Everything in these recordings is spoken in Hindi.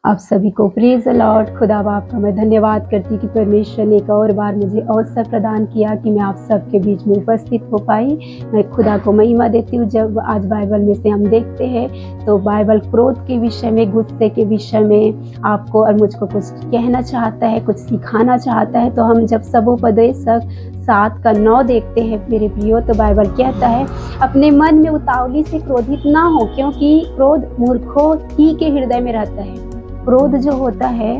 आप सभी को प्रेज़ द लॉर्ड। खुदा बाप का मैं धन्यवाद करती कि परमेश्वर ने एक और बार मुझे अवसर प्रदान किया कि मैं आप सबके बीच में उपस्थित हो पाई। मैं खुदा को महिमा देती हूँ। जब आज बाइबल में से हम देखते हैं तो बाइबल क्रोध के विषय में, गुस्से के विषय में आपको और मुझको कुछ कहना चाहता है, कुछ सिखाना चाहता है। तो हम जब सबोपदेशक 7:9 देखते हैं मेरे प्रियो, तो बाइबल कहता है, अपने मन में उतावली से क्रोधित ना हो, क्योंकि क्रोध मूर्खों ही के हृदय में रहता है। क्रोध जो होता है,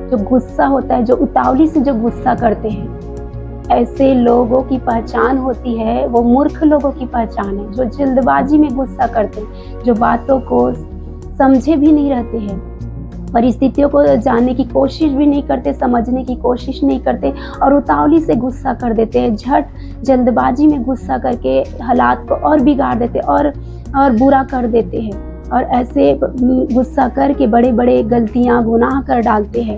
जो गुस्सा होता है, जो उतावली से जो गुस्सा करते हैं, ऐसे लोगों की पहचान होती है, वो मूर्ख लोगों की पहचान है, जो जल्दबाजी में गुस्सा करते हैं, जो बातों को समझे भी नहीं रहते हैं, परिस्थितियों को जानने की कोशिश भी नहीं करते, समझने की कोशिश नहीं करते और उतावली से गुस्सा कर देते हैं। झट जल्दबाजी में गुस्सा करके हालात को और बिगाड़ देते और बुरा कर देते हैं और ऐसे गुस्सा करके बड़े बड़े गलतियां, गुनाह कर डालते हैं,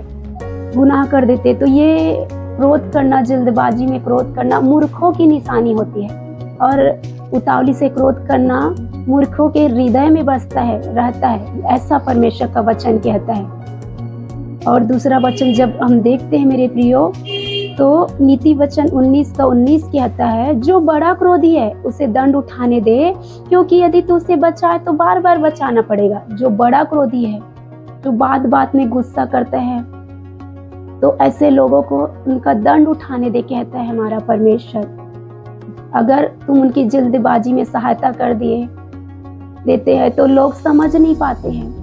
गुनाह कर देते। तो ये क्रोध करना, जल्दबाजी में क्रोध करना मूर्खों की निशानी होती है और उतावली से क्रोध करना मूर्खों के हृदय में बसता है, रहता है, ऐसा परमेश्वर का वचन कहता है। और दूसरा वचन जब हम देखते हैं मेरे प्रियो, तो नीति वचन 19:19 कहता है, जो बड़ा क्रोधी है उसे दंड उठाने दे, क्योंकि यदि तू उसे बचाए तो बार बार बचाना पड़ेगा। जो बड़ा क्रोधी है, जो बात बात में गुस्सा करता है, तो ऐसे लोगों को उनका दंड उठाने दे, कहता है हमारा परमेश्वर। अगर तुम उनकी जल्दबाजी में सहायता कर देते हैं तो लोग समझ नहीं पाते हैं,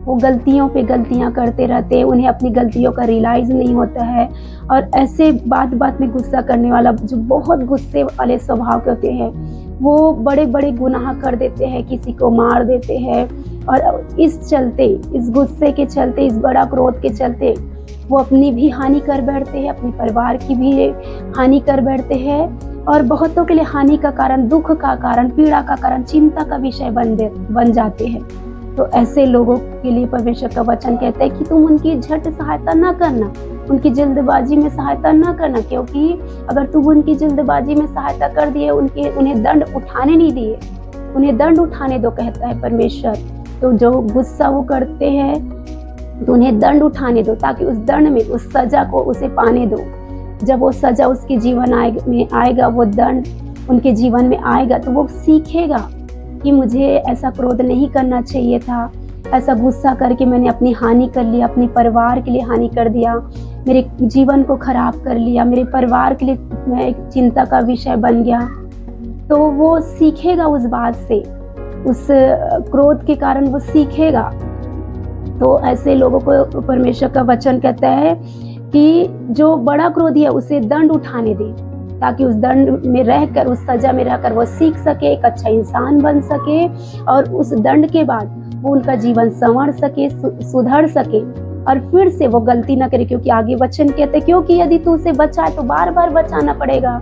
वो गलतियों पे गलतियां करते रहते हैं, उन्हें अपनी गलतियों का रियलाइज नहीं होता है और ऐसे बात बात में गुस्सा करने वाला, जो बहुत गुस्से वाले स्वभाव के होते हैं, वो बड़े बड़े गुनाह कर देते हैं, किसी को मार देते हैं और इस गुस्से के चलते, इस बड़ा क्रोध के चलते वो अपनी भी हानि कर बैठते हैं, अपने परिवार की भी हानि कर बैठते हैं और बहुतों के लिए हानि का कारण, दुख का कारण, पीड़ा का कारण, चिंता का विषय बन जाते हैं। तो ऐसे लोगों के लिए परमेश्वर का वचन कहता है कि तुम उनकी झट सहायता ना करना, उनकी जल्दबाजी में सहायता ना करना, क्योंकि अगर तुम उनकी जल्दबाजी में सहायता कर दिए, उन्हें दंड उठाने नहीं दिए, उन्हें दंड उठाने दो, कहता है परमेश्वर। तो जो गुस्सा वो करते हैं तो उन्हें दंड उठाने दो, ताकि उस दंड में, उस सजा को उसे पाने दो। जब वो सजा उसके जीवन में आएगा, वो दंड उनके जीवन में आएगा, तो वो सीखेगा कि मुझे ऐसा क्रोध नहीं करना चाहिए था, ऐसा गुस्सा करके मैंने अपनी हानि कर लिया, अपने परिवार के लिए हानि कर दिया, मेरे जीवन को खराब कर लिया, मेरे परिवार के लिए मैं एक चिंता का विषय बन गया। तो वो सीखेगा उस बात से, उस क्रोध के कारण वो सीखेगा। तो ऐसे लोगों को परमेश्वर का वचन कहता है कि जो बड़ा क्रोधी है उसे दंड उठाने दे, ताकि उस दंड में रहकर, उस सजा में रहकर वो सीख सके, एक अच्छा इंसान बन सके और उस दंड के बाद वो उनका जीवन संवर सके, सुधर सके और फिर से वो गलती ना करे। क्योंकि आगे वचन कहते हैं, क्योंकि यदि तू उसे बचाए तो बार बार बचाना पड़ेगा।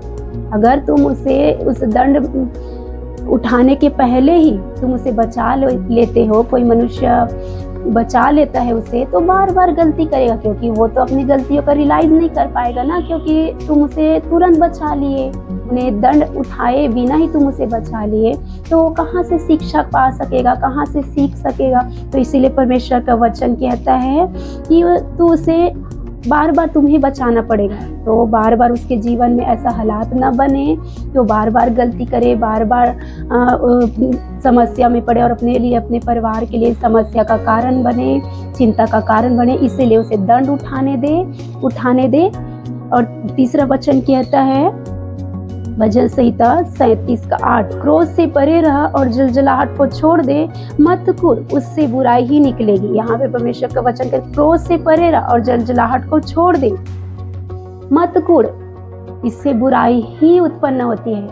अगर तुम उसे उस दंड उठाने के पहले ही तुम उसे बचा लेते हो, कोई मनुष्य बचा लेता है उसे, तो बार बार गलती करेगा, क्योंकि वो तो अपनी गलतियों का रियलाइज नहीं कर पाएगा ना, क्योंकि तुम उसे तुरंत बचा लिए, उन्हें दंड उठाए बिना ही तुम उसे बचा लिए, तो वो कहाँ से शिक्षा पा सकेगा, कहाँ से सीख सकेगा। तो इसीलिए परमेश्वर का वचन कहता है कि तू उसे बार बार तुम्हें बचाना पड़ेगा। तो बार बार उसके जीवन में ऐसा हालात ना बने तो बार बार गलती करे, बार बार समस्या में पड़े और अपने लिए, अपने परिवार के लिए समस्या का कारण बने, चिंता का कारण बने। इसीलिए उसे दंड उठाने दे। और तीसरा वचन कहता है भजन संहिता 37:8, क्रोध से परे रह और जलजलाहट को छोड़ दे, मत कुड़, उससे बुराई ही निकलेगी। यहाँ पे परमेश्वर का वचन कहता है, क्रोध से परे रह और जलजलाहट को छोड़ दे, मत कुड़, इससे बुराई ही उत्पन्न होती है।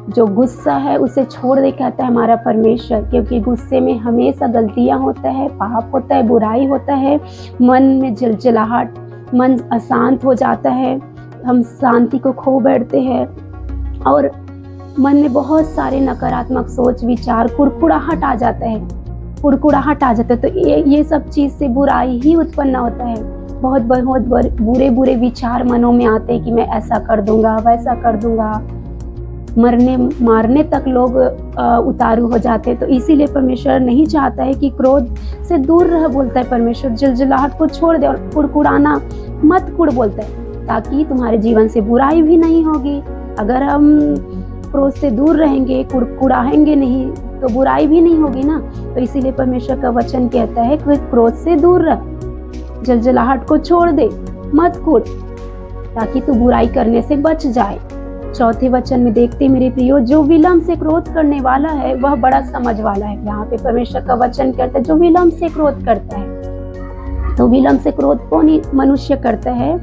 जो गुस्सा है उसे छोड़ दे, कहता है हमारा परमेश्वर, क्योंकि गुस्से में हमेशा गलतियां होता है, पाप होता है, बुराई होता है, मन में जलजलाहट, मन अशांत हो जाता है, हम शांति को खो बैठते हैं और मन में बहुत सारे नकारात्मक सोच, विचार, कुड़कुड़ाहट आ जाता है, तो ये सब चीज से बुराई ही उत्पन्न होता है। बहुत बुरे विचार मनों में आते हैं कि मैं ऐसा कर दूंगा, वैसा कर दूंगा, मरने मारने तक लोग उतारू हो जाते हैं। तो इसीलिए परमेश्वर नहीं चाहता है कि क्रोध से दूर रह, बोलता है परमेश्वर। जिलजिलाहट को छोड़ दे और कुड़कुड़ाना मत कुड़, बोलता है, ताकि तुम्हारे जीवन से बुराई भी नहीं होगी। अगर हम क्रोध से दूर रहेंगे, कुड़कुड़ाएंगे नहीं, तो बुराई भी नहीं होगी ना। तो इसीलिए परमेश्वर का वचन कहता है कि क्रोध से दूर रह, जलजलाहट को छोड़ दे, मत कुड़, ताकि तू बुराई करने से बच जाए। चौथे वचन में देखते मेरे प्रियो, जो विलम्ब से क्रोध करने वाला है वह बड़ा समझ वाला है। यहाँ पे परमेश्वर का वचन कहता है जो विलम्ब से क्रोध करता है। तो विलम्ब से क्रोध कौन ही मनुष्य करता है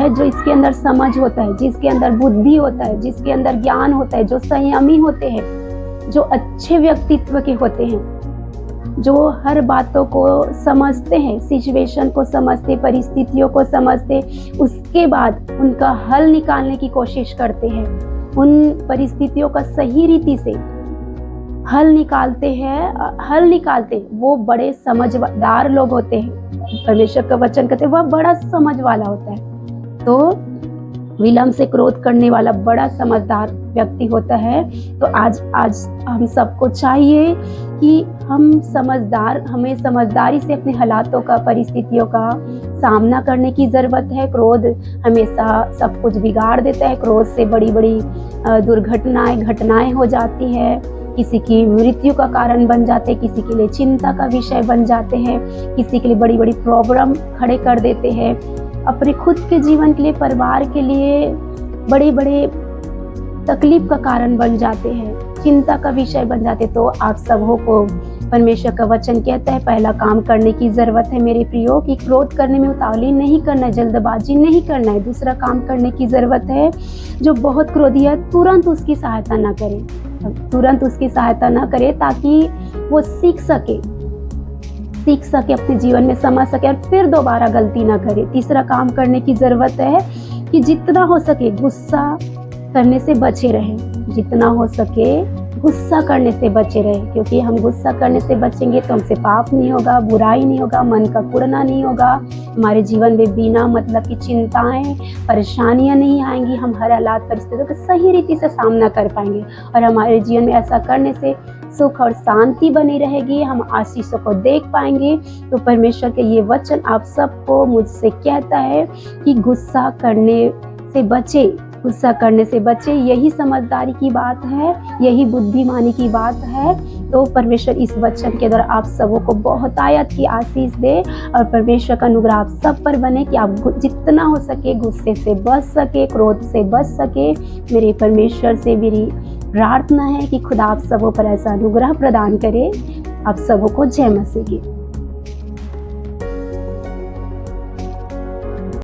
जो इसके अंदर समझ होता है, जिसके अंदर बुद्धि होता है, जिसके अंदर ज्ञान होता है, जो संयमी होते हैं, जो अच्छे व्यक्तित्व के होते हैं, जो हर बातों को समझते हैं, सिचुएशन को समझते, परिस्थितियों को समझते, उसके बाद उनका हल निकालने की कोशिश करते हैं, उन परिस्थितियों का सही रीति से हल निकालते वो बड़े समझदार लोग होते हैं। परमेश्वर का वचन कहते हैं वह बड़ा समझ वाला होता है। तो विलम्ब से क्रोध करने वाला बड़ा समझदार व्यक्ति होता है। तो आज हम सबको चाहिए कि हमें समझदारी से अपने हालातों का, परिस्थितियों का सामना करने की ज़रूरत है। क्रोध हमेशा सब कुछ बिगाड़ देता है। क्रोध से बड़ी बड़ी घटनाएं हो जाती है, किसी की मृत्यु का कारण बन जाते हैं, किसी के लिए चिंता का विषय बन जाते हैं, किसी के लिए बड़ी बड़ी प्रॉब्लम खड़े कर देते हैं, अपने खुद के जीवन के लिए, परिवार के लिए बड़े बड़े तकलीफ का कारण बन जाते हैं, चिंता का विषय बन जाते। तो आप सबों को परमेश्वर का वचन कहता है पहला काम करने की ज़रूरत है मेरे प्रियो, कि क्रोध करने में उतावली नहीं करना है, जल्दबाजी नहीं करना है। दूसरा काम करने की ज़रूरत है, जो बहुत क्रोधी है तुरंत उसकी सहायता ना करे, ताकि वो सीख सके, अपने जीवन में समझ सके और फिर दोबारा गलती ना करे। तीसरा काम करने की ज़रूरत है कि जितना हो सके गुस्सा करने से बचे रहें, क्योंकि हम गुस्सा करने से बचेंगे तो हमसे पाप नहीं होगा, बुराई नहीं होगा, मन का कुड़ना नहीं होगा, हमारे जीवन में बिना मतलब की चिंताएं, परेशानियां नहीं आएंगी। हम हर हालात परिस्थितियों का सही रीति से सामना कर पाएंगे और हमारे जीवन में ऐसा करने से सुख और शांति बनी रहेगी, हम आशीषों को देख पाएंगे। तो परमेश्वर के ये वचन आप सबको मुझसे कहता है कि गुस्सा करने से बचे। यही समझदारी की बात है, यही बुद्धिमानी की बात है। तो परमेश्वर इस वचन के द्वारा आप सबों को बहुत आयत की आशीष दे और परमेश्वर का अनुग्रह आप सब पर बने कि आप जितना हो सके गुस्से से बच सके, क्रोध से बच सके। मेरे परमेश्वर से मेरी प्रार्थना है कि खुदा आप सबों पर ऐसा अनुग्रह प्रदान करे। आप सबों को जय मसीह की।